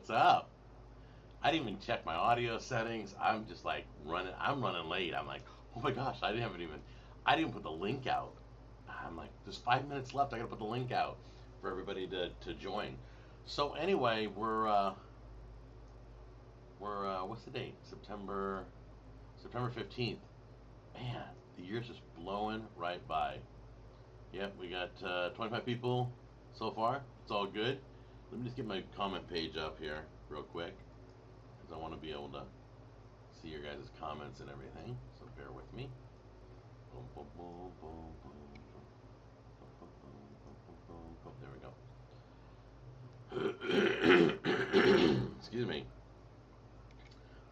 What's up? I didn't even check my audio settings. I'm just like running. I'm running late. I'm like, oh my gosh, I didn't put the link out. I'm like, there's 5 minutes left. I gotta put the link out for everybody to join. So anyway, we're what's the date? September 15th. Man, the year's just blowing right by. Yep, we got 25 people so far. It's all good. Let me just get my comment page up here real quick because I want to be able to see your guys' comments and everything. So bear with me. Boom, boom, boom, boom, boom, boom, boom, boom, boom. There we go. Excuse me.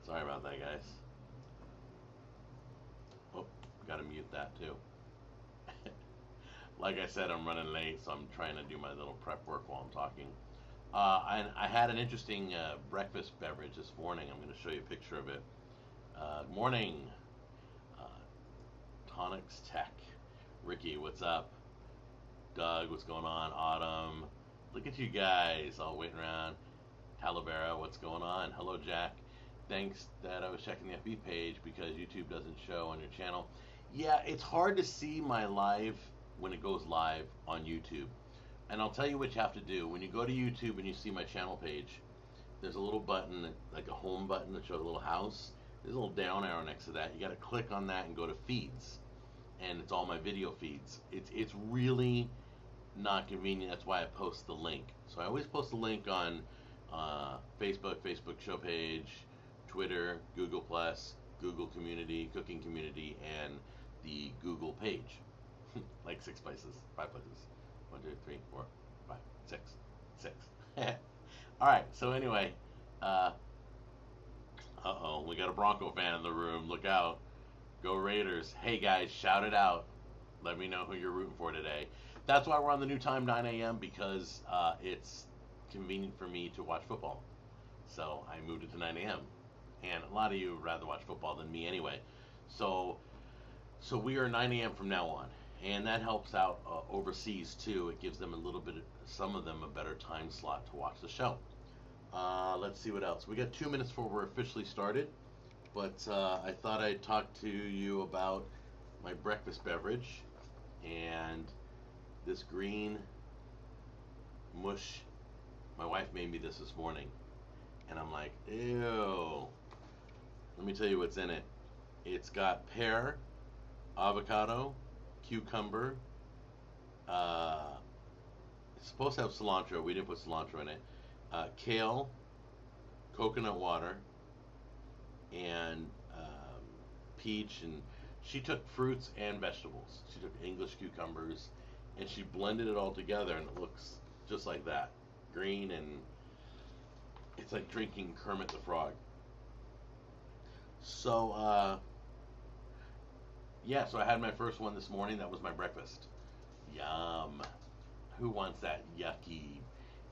Sorry about that, guys. Oh, gotta mute that too. Like I said, I'm running late, so I'm trying to do my little prep work while I'm talking. I had an interesting breakfast beverage this morning. I'm going to show you a picture of it. Morning, uh, Tonics Tech. Ricky, what's up? Doug, what's going on? Autumn, look at you guys all waiting around. Talavera, what's going on? Hello, Jack. Thanks that I was checking the FB page because YouTube doesn't show on your channel. Yeah, it's hard to see my live when it goes live on YouTube. And I'll tell you what you have to do. When you go to YouTube and you see my channel page, there's a little button, like a home button that shows a little house. There's a little down arrow next to that. You got to click on that and go to feeds. And it's all my video feeds. It's really not convenient. That's why I post the link. So I always post the link on Facebook show page, Twitter, Google Plus, Google Community, Cooking Community, and the Google page. Like 6 places, 5 places. 1, 2, 3, 4, 5, 6. All right. So anyway, oh, we got a Bronco fan in the room. Look out! Go Raiders! Hey guys, shout it out. Let me know who you're rooting for today. That's why we're on the new time, 9 a.m. because it's convenient for me to watch football. So I moved it to 9 a.m. And a lot of you would rather watch football than me anyway. So we are 9 a.m. from now on. And that helps out overseas too. It gives them some of them a better time slot to watch the show. Let's see what else. We got 2 minutes before we're officially started, but I thought I'd talk to you about my breakfast beverage and this green mush. My wife made me this morning, and I'm like, ew. Let me tell you what's in it. It's got pear, avocado, cucumber. It's supposed to have cilantro. We didn't put cilantro in it. Kale, coconut water, and peach. And she took fruits and vegetables. She took English cucumbers, and she blended it all together, and it looks just like that, green, and it's like drinking Kermit the Frog. So yeah, so I had my first one this morning. That was my breakfast. Yum. Who wants that yucky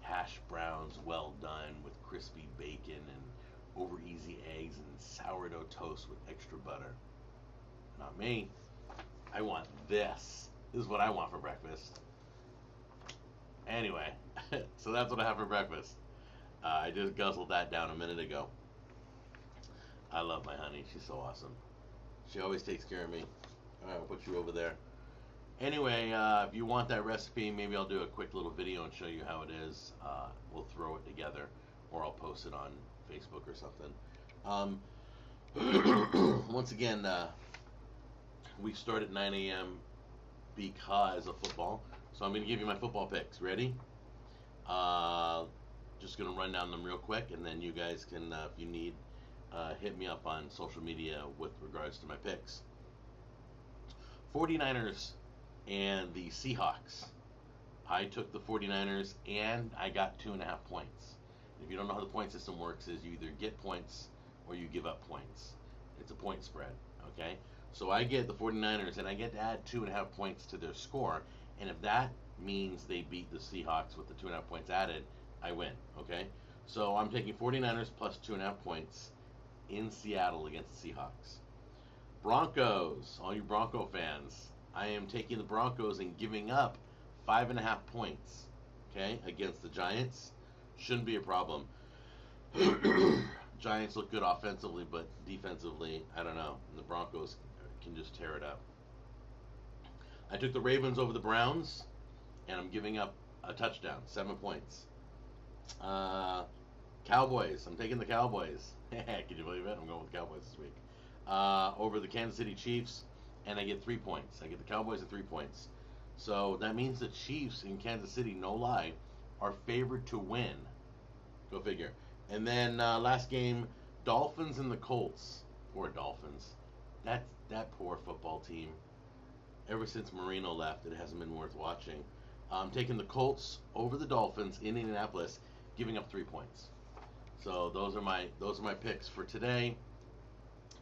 hash browns well done with crispy bacon and over easy eggs and sourdough toast with extra butter? Not me. I want this. This is what I want for breakfast. Anyway, so that's what I have for breakfast. I just guzzled that down a minute ago. I love my honey. She's so awesome. She always takes care of me. All right, I'll put you over there. Anyway, if you want that recipe, maybe I'll do a quick little video and show you how it is. We'll throw it together, or I'll post it on Facebook or something. Once again, we start at 9 a.m. because of football. So I'm going to give you my football picks. Ready? Just going to run down them real quick, and then you guys can, if you need, hit me up on social media with regards to my picks. 49ers and the Seahawks. I took the 49ers, and I got 2.5 points. If you don't know how the point system works, is you either get points or you give up points. It's a point spread, okay? So I get the 49ers, and I get to add 2.5 points to their score, and if that means they beat the Seahawks with the 2.5 points added, I win, okay? So I'm taking 49ers plus 2.5 points in Seattle against the Seahawks. Broncos, all you Bronco fans, I am taking the Broncos and giving up 5.5 points, okay, against the Giants. Shouldn't be a problem. Giants look good offensively, but defensively, I don't know. The Broncos can just tear it up. I took the Ravens over the Browns, and I'm giving up a touchdown, 7 points. Uh, Cowboys. I'm taking the Cowboys. Can you believe it? I'm going with the Cowboys this week. Over the Kansas City Chiefs, and I get 3 points. I get the Cowboys at 3 points. So that means the Chiefs in Kansas City, no lie, are favored to win. Go figure. And then last game, Dolphins and the Colts. Poor Dolphins. That poor football team. Ever since Marino left, it hasn't been worth watching. I'm taking the Colts over the Dolphins in Indianapolis, giving up 3 points. So those are my picks for today.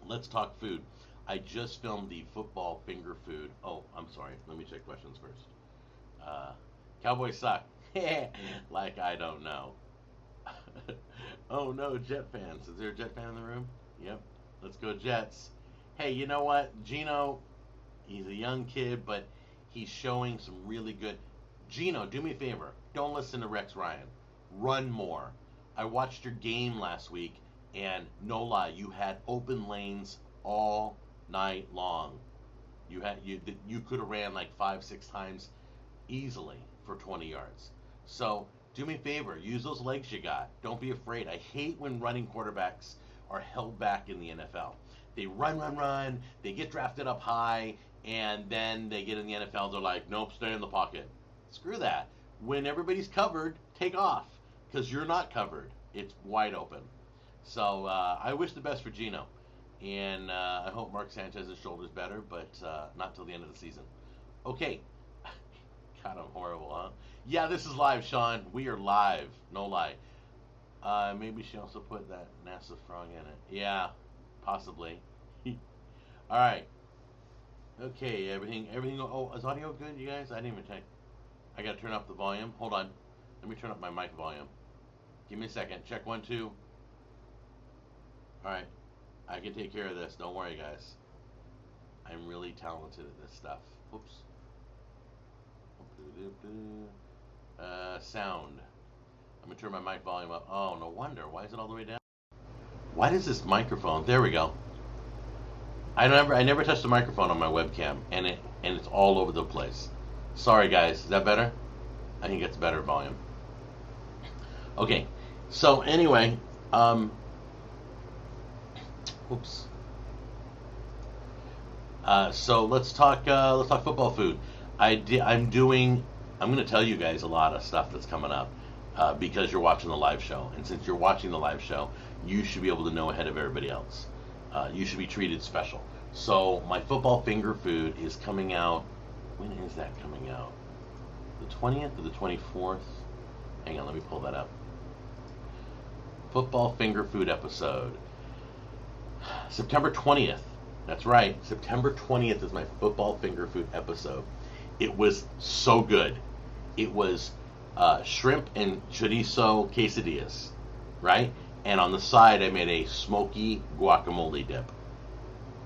Let's talk food. I just filmed the football finger food. Oh, I'm sorry. Let me check questions first. Cowboys suck. Like I don't know. Oh no, Jet fans. Is there a Jet fan in the room? Yep. Let's go Jets. Hey, you know what? Gino, he's a young kid, but he's showing some really good. Gino, do me a favor. Don't listen to Rex Ryan. Run more. I watched your game last week, and no lie, you had open lanes all night long. You could have ran like 5-6 times easily for 20 yards. So do me a favor, use those legs you got. Don't be afraid. I hate when running quarterbacks are held back in the NFL. They run, they get drafted up high, and then they get in the NFL, they're like, nope, stay in the pocket. Screw that. When everybody's covered, take off, because you're not covered. It's wide open. So I wish the best for Gino, and I hope Mark Sanchez's shoulder's better, but not till the end of the season. Okay. God, I'm horrible, huh? Yeah, this is live, Sean. We are live. No lie. Maybe she also put that NASA frog in it. Yeah, possibly. All right. Okay, everything. Oh, is audio good, you guys? I didn't even check. I gotta turn up the volume. Hold on. Let me turn up my mic volume. Give me a second. Check 1, 2. All right. I can take care of this. Don't worry, guys. I'm really talented at this stuff. Oops. Sound. I'm gonna turn my mic volume up. Oh, no wonder. Why is it all the way down? Why does this microphone? There we go. I never touched the microphone on my webcam, and it's all over the place. Sorry, guys. Is that better? I think it's better volume. Okay. So anyway, oops. So let's talk football food. I'm going to tell you guys a lot of stuff that's coming up because you're watching the live show. And since you're watching the live show, you should be able to know ahead of everybody else. You should be treated special. So my football finger food is coming out. When is that coming out? The 20th or the 24th? Hang on, let me pull that up. Football finger food episode. September 20th. That's right. September 20th is my football finger food episode. It was so good. It was shrimp and chorizo quesadillas, right? And on the side, I made a smoky guacamole dip.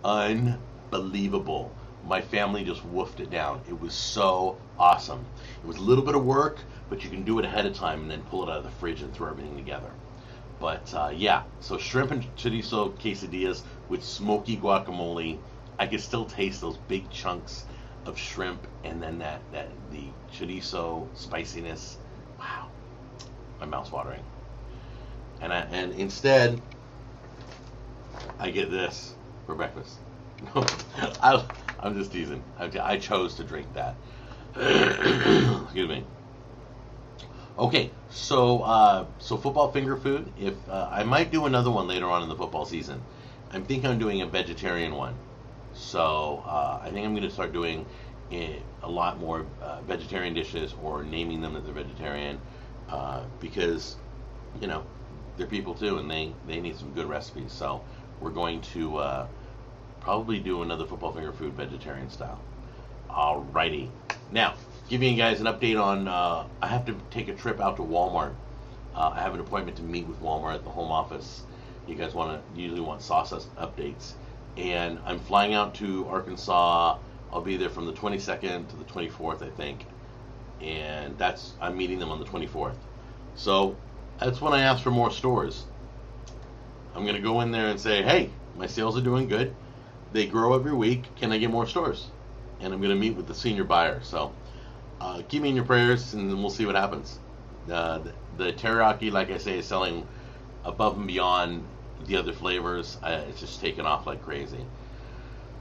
Unbelievable. My family just woofed it down. It was so awesome. It was a little bit of work, but you can do it ahead of time and then pull it out of the fridge and throw everything together. But yeah, so shrimp and chorizo quesadillas with smoky guacamole. I can still taste those big chunks of shrimp and then the chorizo spiciness. Wow, my mouth's watering. And instead, I get this for breakfast. I'm just teasing. I chose to drink that. Excuse me. Okay, so football finger food. If I might do another one later on in the football season. I think I'm doing a vegetarian one. So I think I'm going to start doing a lot more vegetarian dishes or naming them that they're vegetarian because, you know, they're people too and they need some good recipes. So we're going to probably do another football finger food vegetarian style. Alrighty. Now, giving you guys an update on, I have to take a trip out to Walmart. I have an appointment to meet with Walmart at the home office. You guys usually want sauce updates. And I'm flying out to Arkansas. I'll be there from the 22nd to the 24th, I think. And I'm meeting them on the 24th. So that's when I asked for more stores. I'm going to go in there and say, hey, my sales are doing good. They grow every week. Can I get more stores? And I'm going to meet with the senior buyer. So keep me in your prayers, and we'll see what happens. The teriyaki, like I say, is selling above and beyond the other flavors. It's just taken off like crazy.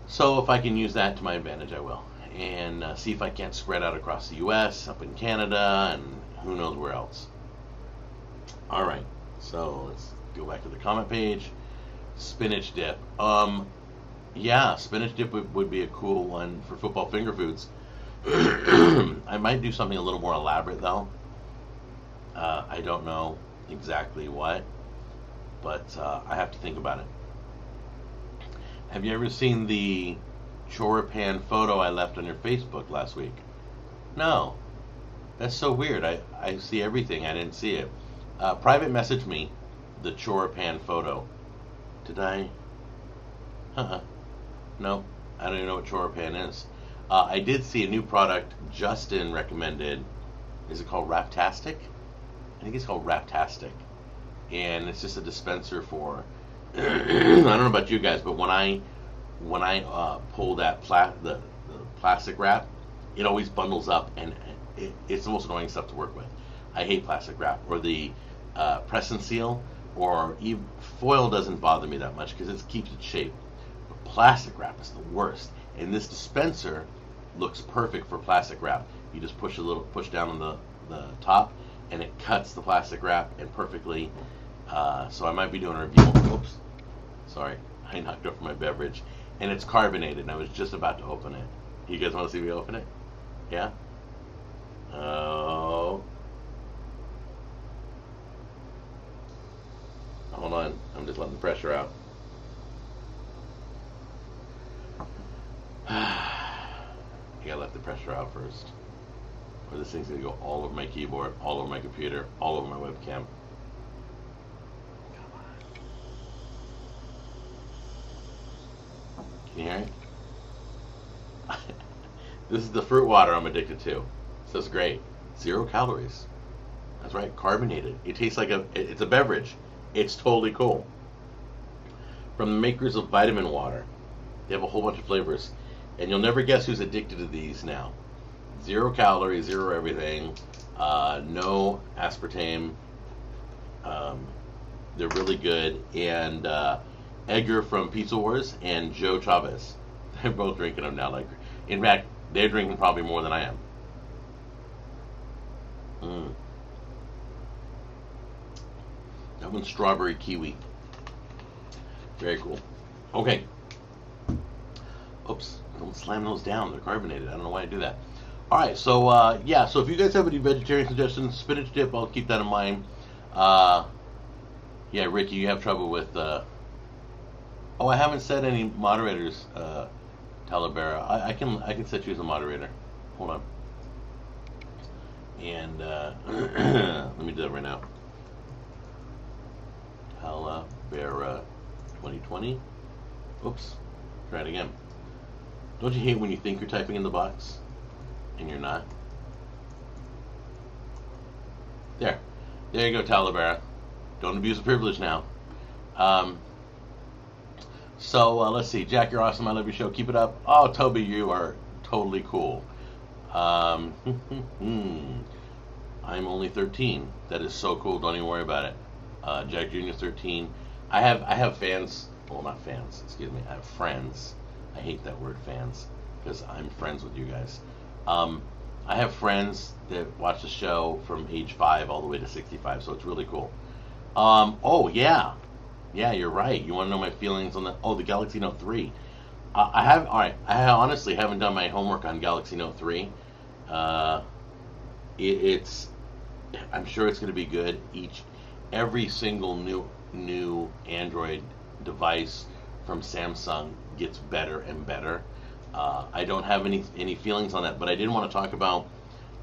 So if I can use that to my advantage, I will. And see if I can't spread out across the U.S., up in Canada, and who knows where else. All right, so let's go back to the comment page. Spinach dip. Yeah, spinach dip would be a cool one for football finger foods. I might do something a little more elaborate, though. I don't know exactly what, but I have to think about it. Have you ever seen the choripan photo I left on your Facebook last week? No. That's so weird. I see everything. I didn't see it. Private message me the choripan photo. Did I? No. I don't even know what choripan is. I did see a new product Justin recommended. Is it called Raptastic? I think it's called Raptastic. And it's just a dispenser for I don't know about you guys, but when I pull that the plastic wrap, it always bundles up, and it's the most annoying stuff to work with. I hate plastic wrap, or the press and seal, or even foil doesn't bother me that much because it keeps its shape. But plastic wrap is the worst, and this dispenser looks perfect for plastic wrap. You just push down on the top, and it cuts the plastic wrap and perfectly. So I might be doing a review. Oops. Sorry, I knocked over my beverage, and it's carbonated, and I was just about to open it. You guys want to see me open it? Yeah? Oh. Hold on, I'm just letting the pressure out. You gotta let the pressure out first, or this thing's gonna go all over my keyboard, all over my computer, all over my webcam. Can you hear it? This is the fruit water I'm addicted to. So it's great. 0 calories. That's right, carbonated. It tastes like it's a beverage. It's totally cool. From the makers of vitamin water. They have a whole bunch of flavors. And you'll never guess who's addicted to these now. 0 calories, 0 everything. No aspartame. They're really good. And Edgar from Pizza Wars and Joe Chavez. They're both drinking them now. Like, in fact, they're drinking probably more than I am. That one's strawberry kiwi. Very cool. Okay. Oops. Don't slam those down. They're carbonated. I don't know why I do that. Alright, so yeah, so if you guys have any vegetarian suggestions, spinach dip, I'll keep that in mind. Yeah, Ricky, you have trouble with oh, I haven't set any moderators, Talibera. I can set you as a moderator. Hold on. And let me do that right now. Talibera 2020. Oops. Try it again. Don't you hate when you think you're typing in the box and you're not? There. There you go, Talibera. Don't abuse the privilege now. So let's see. Jack, you're awesome. I love your show. Keep it up. Oh, Toby, you are totally cool. I'm only 13. That is so cool. Don't even worry about it. Jack Jr. 13. I have fans. Well, not fans. Excuse me. I have friends. I hate that word, fans, because I'm friends with you guys. I have friends that watch the show from age 5 all the way to 65, so it's really cool. Oh yeah. Yeah, you're right. You want to know my feelings on the Galaxy Note 3? I honestly haven't done my homework on Galaxy Note 3. It's I'm sure it's going to be good. Every single new Android device from Samsung gets better and better. I don't have any feelings on that, but I did want to talk about.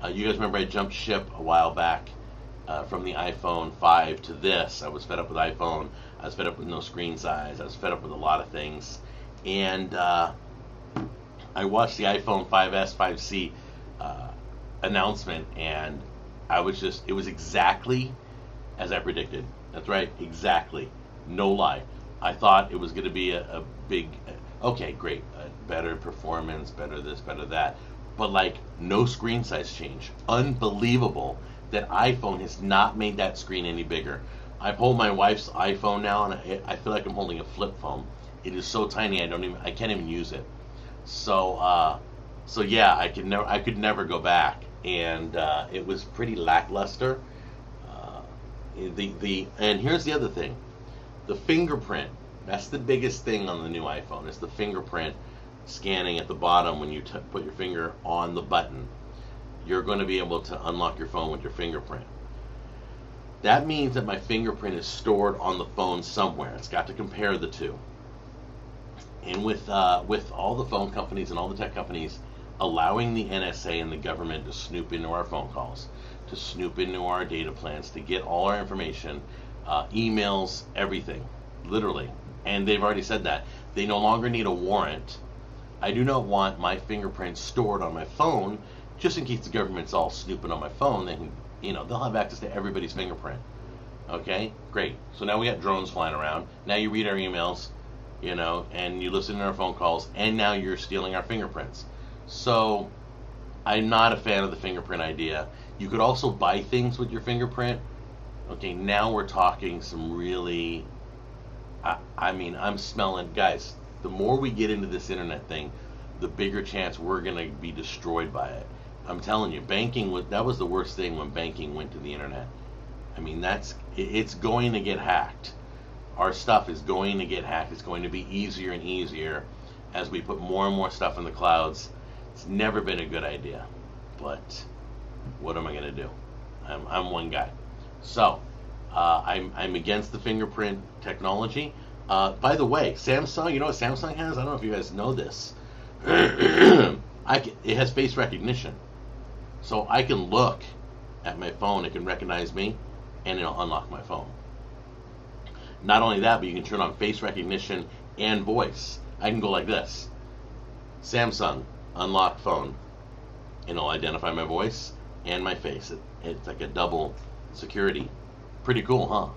You guys remember I jumped ship a while back from the iPhone 5 to this. I was fed up with iPhone. I was fed up with no screen size. I was fed up with a lot of things. And I watched the iPhone 5S, 5C announcement, and it was exactly as I predicted. That's right, exactly. No lie. I thought it was going to be a big, okay, great, better performance, better this, better that. But like, no screen size change. Unbelievable that iPhone has not made that screen any bigger. I hold my wife's iPhone now, and I feel like I'm holding a flip phone. It is so tiny, I can't even use it. So, so yeah, I could never go back, and it was pretty lackluster. And here's the other thing, the fingerprint. That's the biggest thing on the new iPhone. Is the fingerprint scanning at the bottom when you put your finger on the button. You're going to be able to unlock your phone with your fingerprint. That means that my fingerprint is stored on the phone somewhere. It's got to compare the two. And with all the phone companies and all the tech companies allowing the NSA and the government to snoop into our phone calls, to snoop into our data plans, to get all our information, emails, everything, literally. And they've already said that. They no longer need a warrant. I do not want my fingerprint stored on my phone just in case the government's all snooping on my phone. They can, they'll have access to everybody's fingerprint. Okay, great. So now we got drones flying around. Now you read our emails, and you listen to our phone calls, and now you're stealing our fingerprints. So I'm not a fan of the fingerprint idea. You could also buy things with your fingerprint. Okay, now we're talking some really, I'm smelling, guys, the more we get into this internet thing, the bigger chance we're going to be destroyed by it. I'm telling you, that was the worst thing when banking went to the internet. It's going to get hacked. Our stuff is going to get hacked. It's going to be easier and easier as we put more and more stuff in the clouds. It's never been a good idea, but what am I going to do? I'm one guy. So I'm against the fingerprint technology. By the way, Samsung, you know what Samsung has? I don't know if you guys know this. It has face recognition. So I can look at my phone, it can recognize me, and it'll unlock my phone. Not only that, but you can turn on face recognition and voice. I can go like this. Samsung, unlock phone. And it'll identify my voice and my face. It's like a double security. Pretty cool, huh?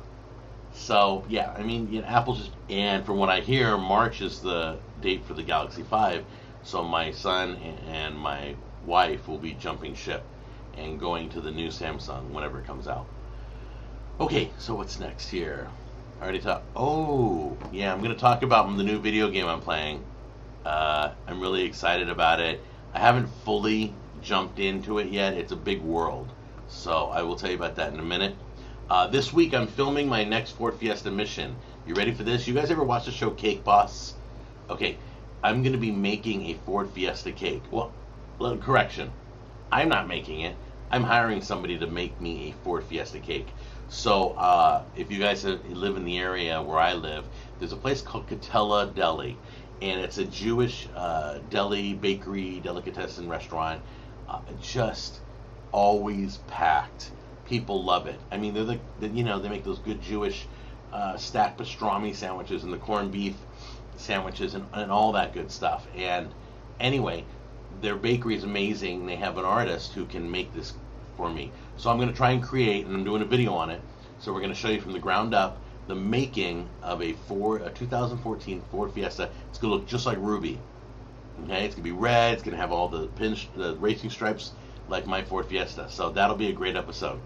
So, yeah, Apple's just... And from what I hear, March is the date for the Galaxy 5. So my son and my wife will be jumping ship and going to the new Samsung whenever it comes out. Okay, so what's next here? I already talked. Oh, yeah, I'm going to talk about the new video game I'm playing. I'm really excited about it. I haven't fully jumped into it yet. It's a big world. So I will tell you about that in a minute. This week I'm filming my next Ford Fiesta mission. You ready for this? You guys ever watch the show Cake Boss? Okay, I'm going to be making a Ford Fiesta cake. Well, correction. I'm not making it. I'm hiring somebody to make me a Ford Fiesta cake. So if you guys live in the area where I live, there's a place called Catella Deli, and it's a Jewish deli, bakery, delicatessen restaurant. Just always packed. People love it. They make those good Jewish stacked pastrami sandwiches and the corned beef sandwiches and all that good stuff. And anyway, their bakery is amazing. They have an artist who can make this for me. So I'm going to try and create, and I'm doing a video on it. So we're going to show you from the ground up the making of a 2014 Ford Fiesta. It's going to look just like Ruby. Okay, it's going to be red. It's going to have all the racing stripes like my Ford Fiesta. So that'll be a great episode.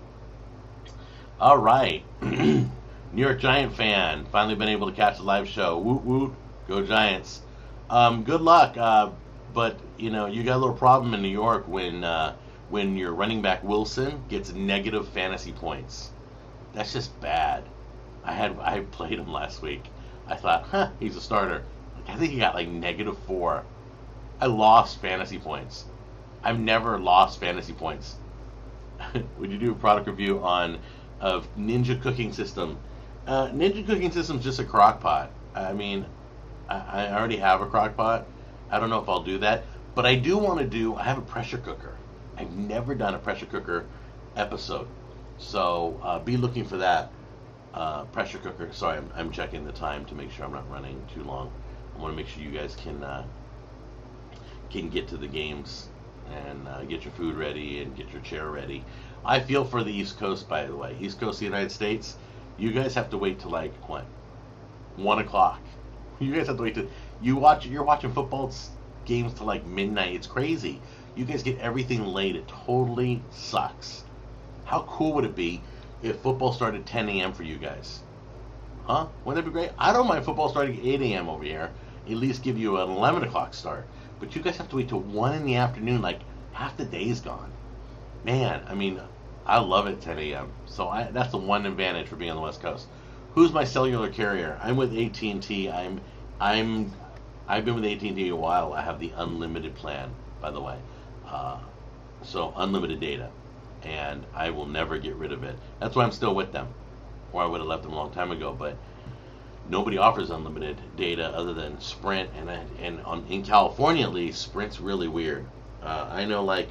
All right. New York Giant fan. Finally been able to catch the live show. Woot woot. Go Giants. Good luck. But, you got a little problem in New York when your running back Wilson gets negative fantasy points. That's just bad. I played him last week. I thought, he's a starter. I think he got like -4. I lost fantasy points. I've never lost fantasy points. Would you do a product review of Ninja Cooking System? Ninja Cooking System is just a crock pot. I already have a crock pot. I don't know if I'll do that. But I do want to I have a pressure cooker. I've never done a pressure cooker episode. So be looking for that pressure cooker. Sorry, I'm checking the time to make sure I'm not running too long. I want to make sure you guys can get to the games and get your food ready and get your chair ready. I feel for the East Coast, by the way. East Coast of the United States, you guys have to wait till like, what, 1 o'clock. You guys have to wait to you're watching football games to like midnight. It's crazy. You guys get everything late. It totally sucks. How cool would it be if football started 10 a.m. for you guys? Huh? Wouldn't that be great? I don't mind football starting at 8 a.m. over here. At least give you an 11 o'clock start. But you guys have to wait till 1 in the afternoon. Like, half the day's gone. Man, I mean, I love it 10 a.m. So that's the one advantage for being on the West Coast. Who's my cellular carrier? I'm with AT&T. I've been with AT&T a while. I have the unlimited plan, by the way. So unlimited data. And I will never get rid of it. That's why I'm still with them. Or I would have left them a long time ago. But nobody offers unlimited data other than Sprint. In California, at least, Sprint's really weird. I know, like,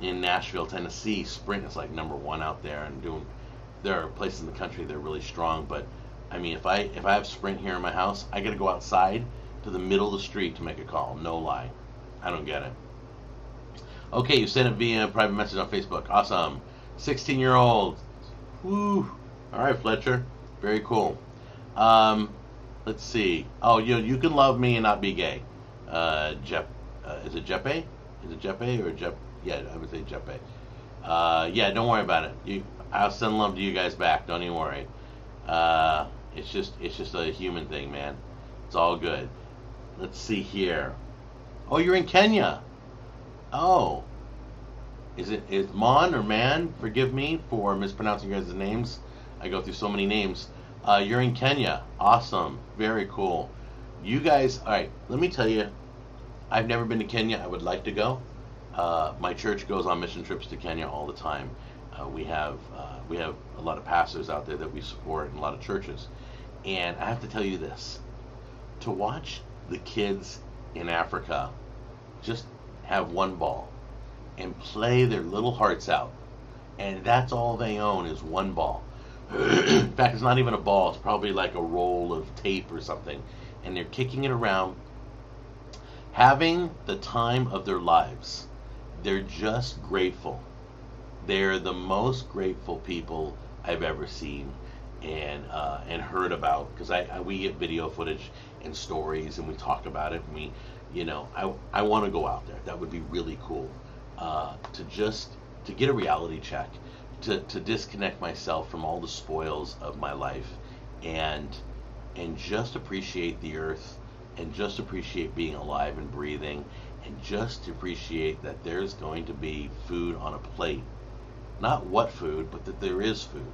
in Nashville, Tennessee, Sprint is, like, #1 out there. And there are places in the country that are really strong. But, I mean, if I have Sprint here in my house, I got to go outside to the middle of the street to make a call. No lie. I don't get it. Okay, you sent it via private message on Facebook. Awesome. 16-year-old. Woo. All right, Fletcher. Very cool. Let's see. Oh, you can love me and not be gay. Is it Jeppe? Is it Jeppe or Jep? Yeah, I would say Jeppe. Yeah, don't worry about it. I'll send love to you guys back. Don't even worry. It's just a human thing, man. It's all good. Let's see here. Oh, you're in Kenya. Oh. Is Mon or Man? Forgive me for mispronouncing your guys' names. I go through so many names. You're in Kenya. Awesome. Very cool. You guys, all right, let me tell you, I've never been to Kenya. I would like to go. My church goes on mission trips to Kenya all the time. We have a lot of pastors out there that we support and a lot of churches. And I have to tell you this. To watch the kids in Africa just have one ball and play their little hearts out, and that's all they own is one ball. In fact, it's not even a ball. It's probably like a roll of tape or something, and they're kicking it around, having the time of their lives. They're just grateful. They're the most grateful people I've ever seen and heard about, because we get video footage and stories, and we talk about it, and I want to go out there. That would be really cool, to get a reality check, to disconnect myself from all the spoils of my life, and just appreciate the earth, and just appreciate being alive and breathing, and just appreciate that there's going to be food on a plate. Not what food, but that there is food.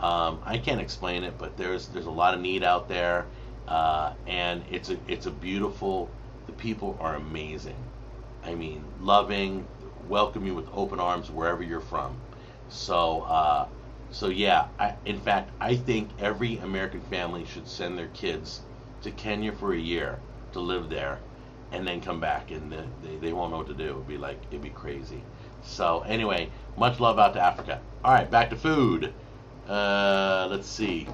I can't explain it, but there's a lot of need out there, and it's a beautiful. The people are amazing. I mean, loving, welcome you with open arms wherever you're from. So yeah. In fact, I think every American family should send their kids to Kenya for a year to live there, and then come back, and they won't know what to do. It'd be crazy. So anyway, much love out to Africa. All right, back to food. Let's see.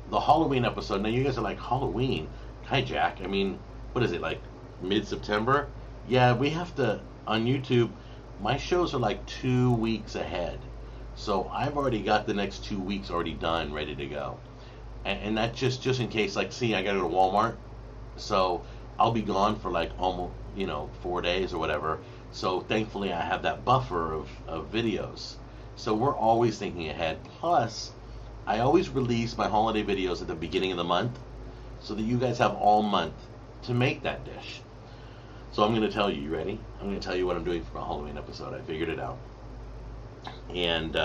The Halloween episode. Now you guys are like, Halloween? Hi, Jack. I mean, what is it, like mid-September? Yeah, we have to, on YouTube, my shows are like 2 weeks ahead. So I've already got the next 2 weeks already done, ready to go. And that's just in case, like, see, I got to go to Walmart. So I'll be gone for like almost, 4 days or whatever. So thankfully I have that buffer of videos. So we're always thinking ahead. Plus, I always release my holiday videos at the beginning of the month so that you guys have all month to make that dish. So I'm going to tell you. You ready? I'm going to tell you what I'm doing for my Halloween episode. I figured it out. And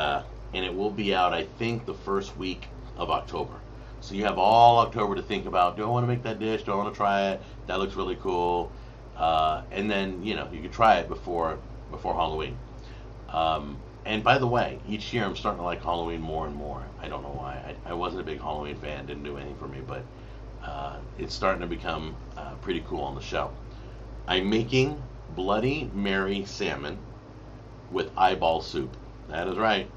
it will be out, I think, the first week of October. So you have all October to think about, do I want to make that dish? Do I want to try it? That looks really cool. And then, you can try it before Halloween. And by the way, each year I'm starting to like Halloween more and more. I don't know why. I wasn't a big Halloween fan, didn't do anything for me, but it's starting to become pretty cool on the show. I'm making Bloody Mary salmon with eyeball soup. That is right.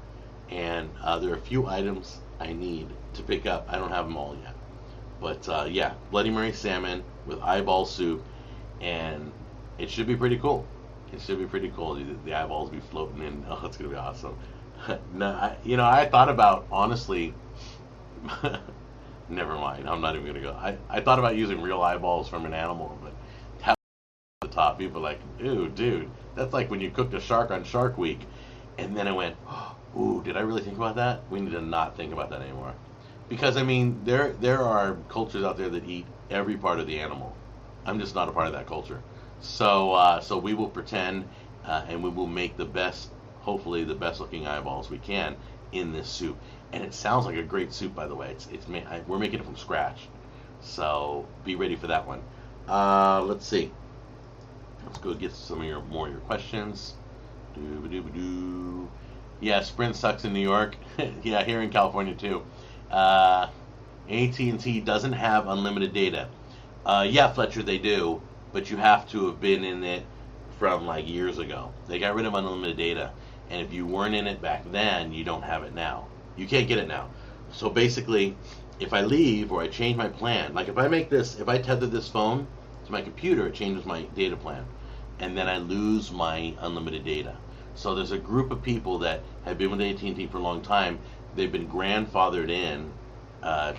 And there are a few items I need to pick up. I don't have them all yet. But yeah, Bloody Mary salmon with eyeball soup, and it should be pretty cool. It should be pretty cool. The eyeballs be floating in. Oh, it's gonna be awesome. No, I thought about, honestly, Never mind. I'm not even gonna go. I thought about using real eyeballs from an animal, but how the top people are like, ew, dude, that's like when you cooked a shark on Shark Week, and then I went, ooh, did I really think about that? We need to not think about that anymore, because I mean, there are cultures out there that eat every part of the animal. I'm just not a part of that culture, so we will pretend, and we will make the best, hopefully the best looking eyeballs we can in this soup. And it sounds like a great soup, by the way. We're making it from scratch, so be ready for that one. Let's see. Let's go get some of your questions. Doo-ba-doo-ba-doo. Yeah, Sprint sucks in New York. Yeah, here in California too. AT&T doesn't have unlimited data. Yeah, Fletcher, they do, but you have to have been in it from like years ago. They got rid of unlimited data, and if you weren't in it back then, you don't have it now. You can't get it now. So basically, if I leave or I change my plan, like if I tether this phone to my computer, it changes my data plan, and then I lose my unlimited data. So there's a group of people that have been with AT&T for a long time. They've been grandfathered in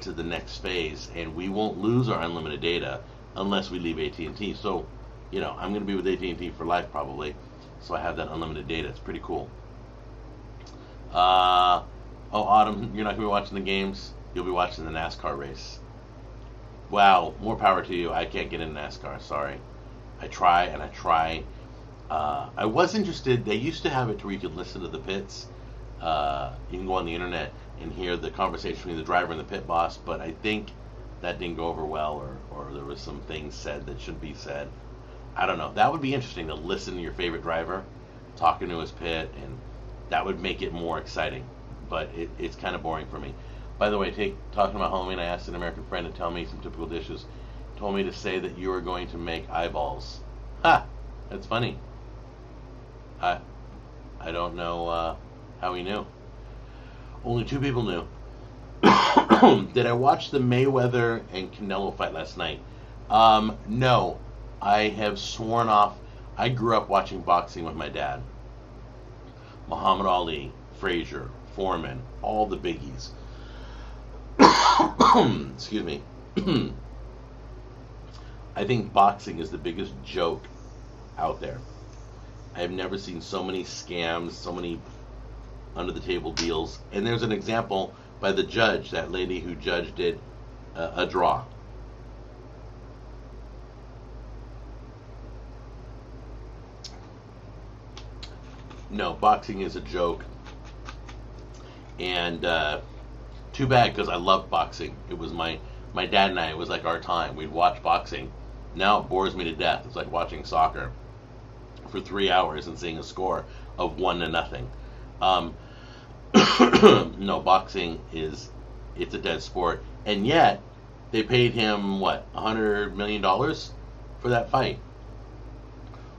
to the next phase, and we won't lose our unlimited data unless we leave AT&T. So, I'm going to be with AT&T for life probably. So I have that unlimited data. It's pretty cool. Oh, Autumn, you're not going to be watching the games. You'll be watching the NASCAR race. Wow, more power to you. I can't get into NASCAR, sorry. I try and I try. I was interested. They used to have it to where you could listen to the pits. You can go on the internet and hear the conversation between the driver and the pit boss, but I think that didn't go over well, or there was some things said that shouldn't be said. I don't know. That would be interesting to listen to your favorite driver talking to his pit, and that would make it more exciting. But it's kind of boring for me. By the way, talking about Halloween, I asked an American friend to tell me some typical dishes. Told me to say that you are going to make eyeballs. Ha! That's funny. I don't know how he knew. Only 2 people knew. Did I watch the Mayweather and Canelo fight last night? No. I have sworn off. I grew up watching boxing with my dad. Muhammad Ali, Frazier, Foreman, all the biggies. Excuse me. I think boxing is the biggest joke out there. I have never seen so many scams, so many under the table deals. And there's an example by the judge, that lady who judged it, a draw. No, boxing is a joke. And too bad, because I love boxing. It was my dad and I, it was like our time. We'd watch boxing. Now it bores me to death. It's like watching soccer for 3 hours and seeing a score of 1-0. No, boxing it's a dead sport. And yet, they paid him, what, $100 million for that fight.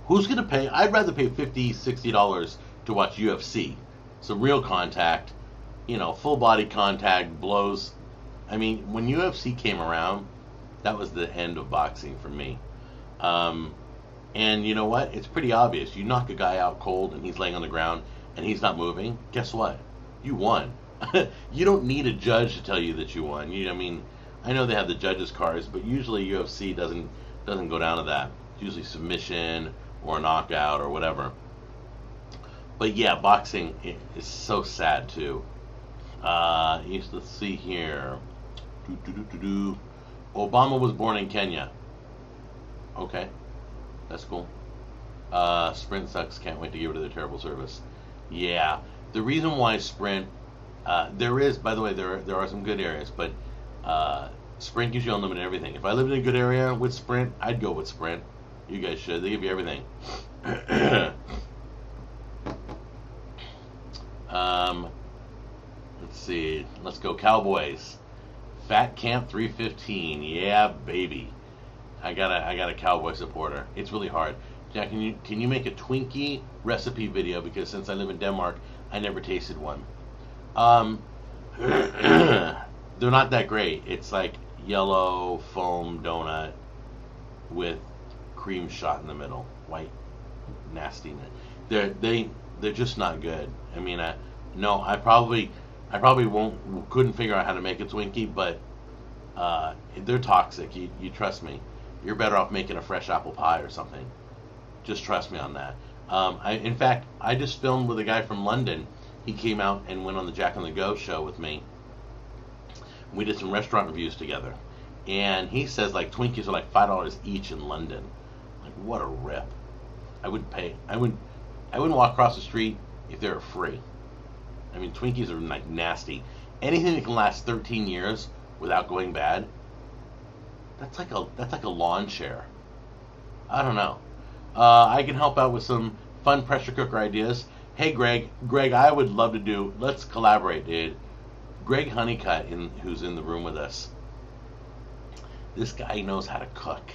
Who's going to pay? I'd rather pay $50, $60 to watch UFC. Some real contact, full body contact, blows. I mean, when UFC came around, that was the end of boxing for me. And you know what? It's pretty obvious. You knock a guy out cold and he's laying on the ground and he's not moving. Guess what? You won. You don't need a judge to tell you that you won. I know they have the judges' cards, but usually UFC doesn't go down to that. It's usually submission or a knockout or whatever. But yeah, boxing is so sad too. Let's see here. Obama was born in Kenya. Okay, that's cool. Sprint sucks. Can't wait to give it their terrible service. Yeah, the reason why Sprint, there is, by the way, there are some good areas, but Sprint gives you unlimited everything. If I lived in a good area with Sprint, I'd go with Sprint. You guys should. They give you everything. Let's see. Let's go Cowboys. Fat Camp 315. Yeah, baby. I got a Cowboy supporter. It's really hard. Jack, can you make a Twinkie recipe video? Because since I live in Denmark, I never tasted one. They're not that great. It's like yellow foam donut with cream shot in the middle, white nastiness. They're just not good. I mean, I probably couldn't figure out how to make a Twinkie, but They're toxic. You trust me. You're better off making a fresh apple pie or something. Just trust me on that. In fact, I just filmed with a guy from London. He came out and went on the Jack on the Go show with me. We did some restaurant reviews together, and he says like Twinkies are like $5 each in London. Like, what a rip! I would pay. I wouldn't walk across the street if they were free. I mean, Twinkies are like nasty. Anything that can last 13 years without going bad, that's like a lawn chair. I don't know. I can help out with some fun pressure cooker ideas. Hey, Greg, I would love to do. Let's collaborate, dude. Greg Honeycutt, who's in the room with us. This guy knows how to cook.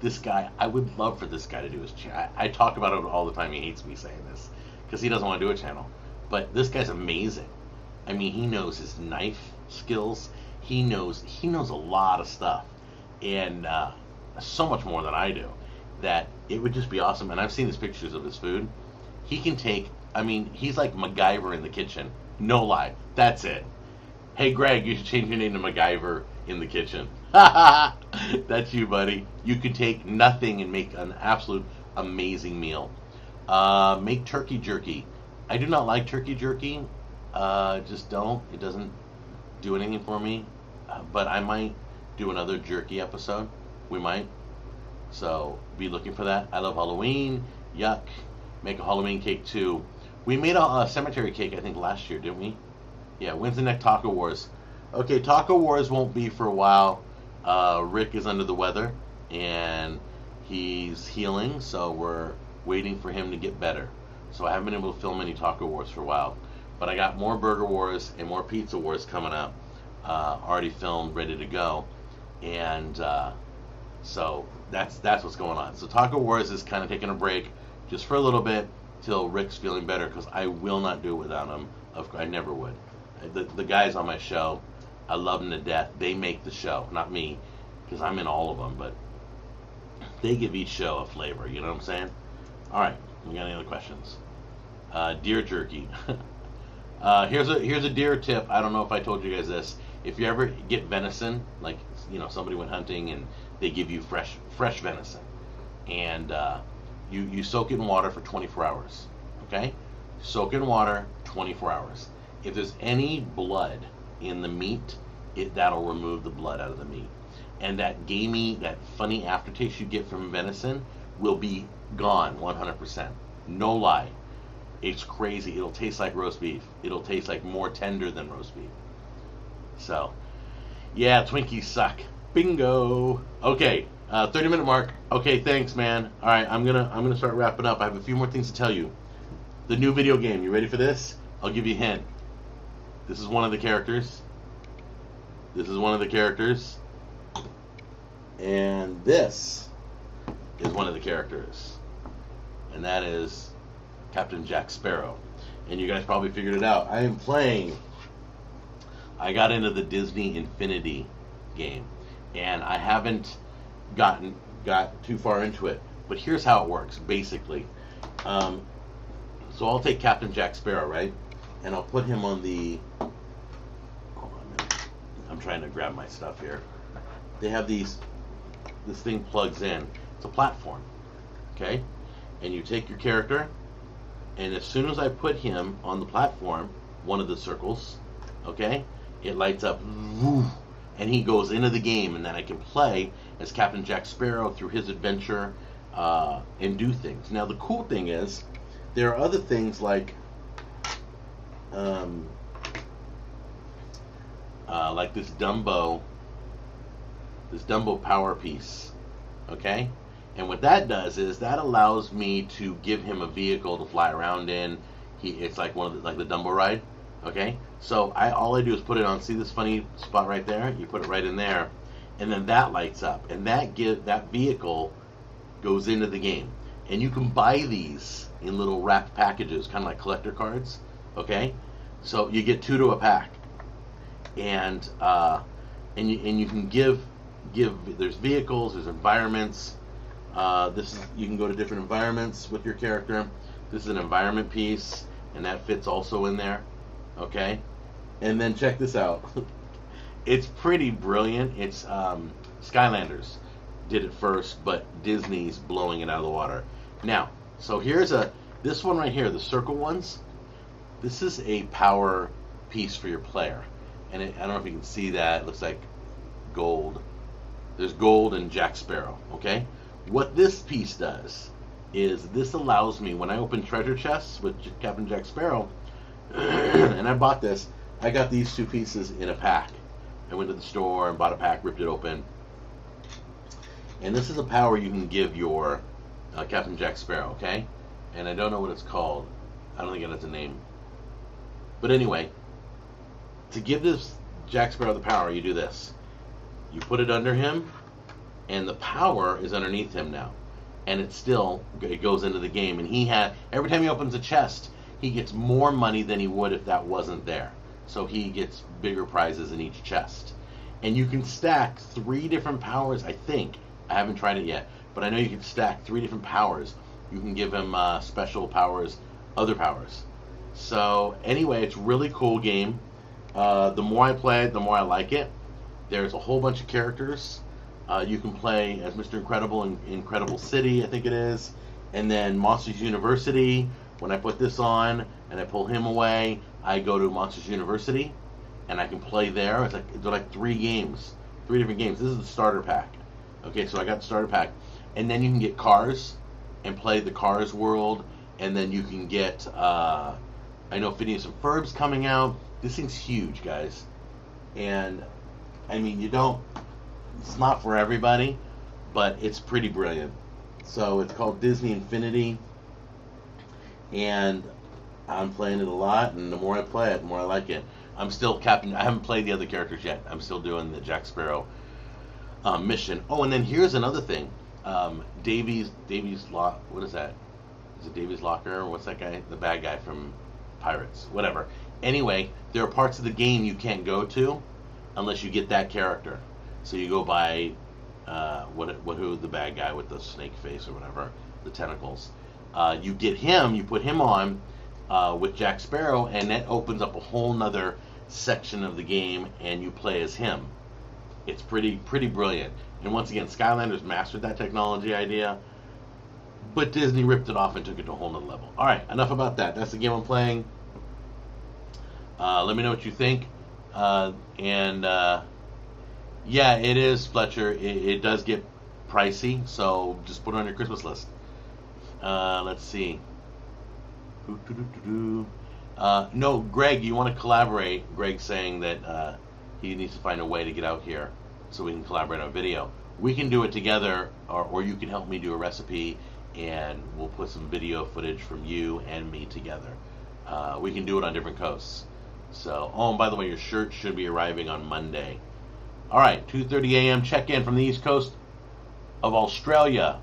This guy, I would love for this guy to do his channel. I talk about it all the time. He hates me saying this because he doesn't want to do a channel. But this guy's amazing. I mean, he knows his knife skills. He knows a lot of stuff, and so much more than I do. That it would just be awesome. And I've seen his pictures of his food. He can take. I mean, he's like MacGyver in the kitchen. No lie. That's it. Hey, Greg, you should change your name to MacGyver in the kitchen. That's you, buddy. You could take nothing and make an absolute amazing meal. Make turkey jerky. I do not like turkey jerky. Just don't. It doesn't do anything for me. But I might do another jerky episode. We might. So be looking for that. I love Halloween. Yuck. Make a Halloween cake too. We made a cemetery cake, I think, last year, didn't we? Yeah, when's the next Taco Wars? Okay, Taco Wars won't be for a while. Rick is under the weather, and he's healing, so we're waiting for him to get better. So I haven't been able to film any Taco Wars for a while. But I got more Burger Wars and more Pizza Wars coming up. Already filmed, ready to go. And so that's what's going on. So Taco Wars is kind of taking a break just for a little bit till Rick's feeling better, because I will not do it without him. I never would. The guys on my show, I love them to death. They make the show, not me, because I'm in all of them, but they give each show a flavor, you know what I'm saying? All right, we got any other questions? Deer jerky. Here's a deer tip. I don't know if I told you guys this. If you ever get venison, like, you know, somebody went hunting and they give you fresh venison, and you soak it in water for 24 hours, okay? Soak it in water 24 hours. If there's any blood in the meat, that'll remove the blood out of the meat. And that gamey, that funny aftertaste you get from venison will be gone 100%. No lie. It's crazy. It'll taste like roast beef. It'll taste like more tender than roast beef. So, yeah, Twinkies suck. Bingo. Okay, 30-minute mark. Okay, thanks, man. All right, I'm gonna start wrapping up. I have a few more things to tell you. The new video game. You ready for this? I'll give you a hint. This is one of the characters. This is one of the characters. And this is one of the characters. And that is Captain Jack Sparrow. And you guys probably figured it out. I got into the Disney Infinity game. And I haven't got too far into it. But here's how it works, basically. So I'll take Captain Jack Sparrow, right? And I'll put him on the... Hold on a minute. I'm trying to grab my stuff here. They have this thing plugs in. It's a platform, okay? And you take your character, and as soon as I put him on the platform, one of the circles, okay, it lights up, and he goes into the game, and then I can play as Captain Jack Sparrow through his adventure and do things. Now, the cool thing is, there are other things like this Dumbo power piece, okay? And what that does is that allows me to give him a vehicle to fly around in. It's like the Dumbo ride, okay? So all I do is put it on. See this funny spot right there? You put it right in there, and then that lights up, and that vehicle goes into the game. And you can buy these in little wrapped packages, kind of like collector cards, okay? So you get 2 to a pack, and you can give. There's vehicles, there's environments. You can go to different environments with your character. This is an environment piece, and that fits also in there, okay? And then check this out. It's pretty brilliant. It's Skylanders did it first, but Disney's blowing it out of the water. Now, so here's this one right here, the circle ones. This is a power piece for your player, and I don't know if you can see that. It looks like gold. There's gold and Jack Sparrow. Okay, what this piece does is this allows me when I open treasure chests with Captain Jack Sparrow, and I bought this. I got these two pieces in a pack. I went to the store and bought a pack, ripped it open. And this is a power you can give your Captain Jack Sparrow, okay? And I don't know what it's called. I don't think it has a name. But anyway, to give this Jack Sparrow the power, you do this. You put it under him, and the power is underneath him now. And it goes into the game. And every time he opens a chest, he gets more money than he would if that wasn't there. So he gets bigger prizes in each chest. And you can stack 3 different powers, I think. I haven't tried it yet, but I know you can stack 3 different powers. You can give him special powers, other powers. So anyway, it's a really cool game. The more I play it, the more I like it. There's a whole bunch of characters. You can play as Mr. Incredible in Incredible City, I think it is. And then Monsters University. When I put this on and I pull him away, I go to Monsters University, and I can play there. They're like 3 games, 3 different games. This is the starter pack. Okay, so I got the starter pack, and then you can get cars and play the Cars world, and then you can get. I know Phineas and Ferb's coming out. This thing's huge, guys, and I mean It's not for everybody, but it's pretty brilliant. So it's called Disney Infinity, and I'm playing it a lot, and the more I play it, the more I like it. I'm still Captain. I haven't played the other characters yet. I'm still doing the Jack Sparrow mission. Oh, and then here's another thing. Davy's Lock. What is that? Is it Davy's Locker? What's that guy? The bad guy from Pirates. Whatever. Anyway, there are parts of the game you can't go to unless you get that character. So you go by who the bad guy with the snake face or whatever, the tentacles. You get him. You put him on with Jack Sparrow, and that opens up a whole nother section of the game, and you play as him. It's pretty brilliant. And once again, Skylanders mastered that technology idea, but Disney ripped it off and took it to a whole nother level. All right, enough about that. That's the game I'm playing. Let me know what you think. Yeah, it is, Fletcher. It does get pricey, so just put it on your Christmas list. Let's see. No, Greg, you want to collaborate? Greg's saying that he needs to find a way to get out here so we can collaborate on video. We can do it together, or you can help me do a recipe, and we'll put some video footage from you and me together. We can do it on different coasts. So, oh, and by the way, your shirt should be arriving on Monday. All right, 2:30 a.m. check-in from the East Coast of Australia.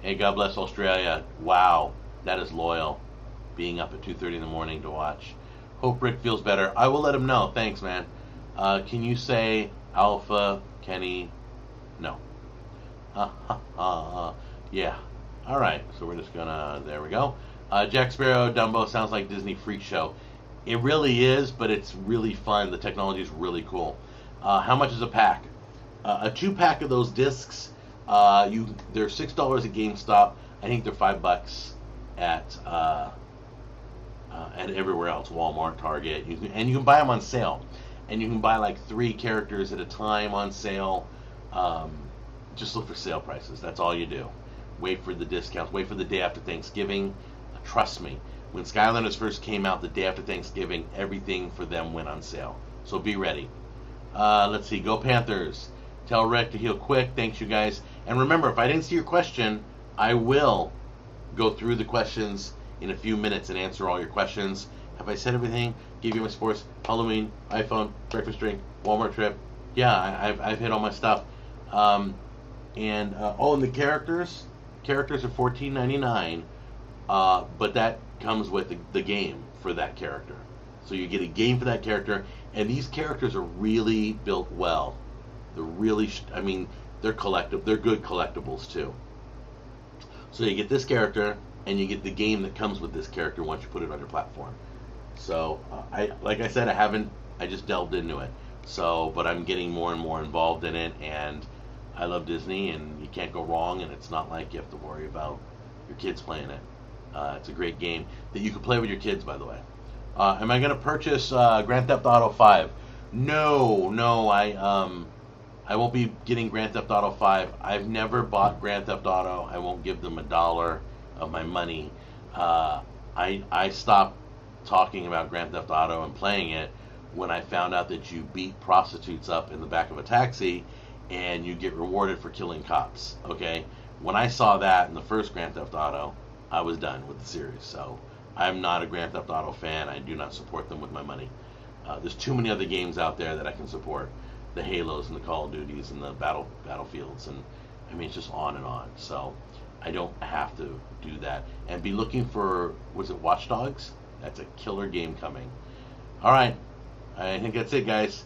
Hey, God bless Australia. Wow, that is loyal. Being up at 2:30 in the morning to watch. Hope Rick feels better. I will let him know. Thanks, man. Can you say Alpha, Kenny? No. Yeah. All right. So we're just gonna. There we go. Jack Sparrow, Dumbo sounds like Disney Freak Show. It really is, but it's really fun. The technology is really cool. How much is a pack? A 2-pack of those discs. They're $6 at GameStop. I think they're $5 at everywhere else, Walmart, Target. You can buy them on sale, and you can buy like 3 characters at a time on sale. Just look for sale prices. That's all you do. Wait for the discounts. Wait for the day after Thanksgiving. Trust me, when Skylanders first came out, the day after Thanksgiving, everything for them went on sale. So be ready. Let's see. Go Panthers. Tell Rick to heal quick. Thanks, you guys. And remember, if I didn't see your question, I will go through the questions in a few minutes and answer all your questions. Have I said everything? Give you my sports, Halloween, iPhone, breakfast drink, Walmart trip. Yeah, I've hit all my stuff. And the characters are $14.99, but that comes with the game for that character. So you get a game for that character, and these characters are really built well. They're really, they're collectible. They're good collectibles too. So you get this character, and you get the game that comes with this character once you put it on your platform. So like I said, I just delved into it. So, but I'm getting more and more involved in it, and I love Disney, and you can't go wrong. And it's not like you have to worry about your kids playing it. It's a great game that you can play with your kids, by the way. Am I going to purchase Grand Theft Auto 5? No, no, I won't be getting Grand Theft Auto 5. I've never bought Grand Theft Auto. I won't give them $1 of my money. I stopped talking about Grand Theft Auto and playing it when I found out that you beat prostitutes up in the back of a taxi and you get rewarded for killing cops. Okay, when I saw that in the first Grand Theft Auto, I was done with the series. So I'm not a Grand Theft Auto fan. I do not support them with my money. There's too many other games out there that I can support. The Halos and the Call of Duties and the Battlefields, and I mean, it's just on and on. So I don't have to do that. And be looking for, was it Watch Dogs? That's a killer game coming. All right, I think that's it, guys.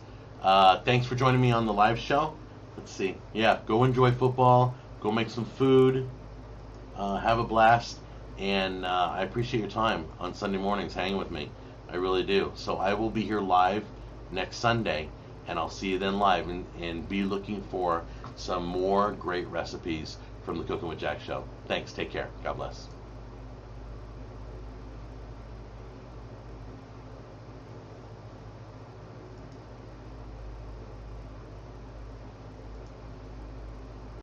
Thanks for joining me on the live show. Let's see. Yeah, go enjoy football. Go make some food. Have a blast. And I appreciate your time on Sunday mornings hanging with me. I really do. So I will be here live next Sunday, and I'll see you then live. And be looking for some more great recipes from the Cooking with Jack show. Thanks. Take care. God bless.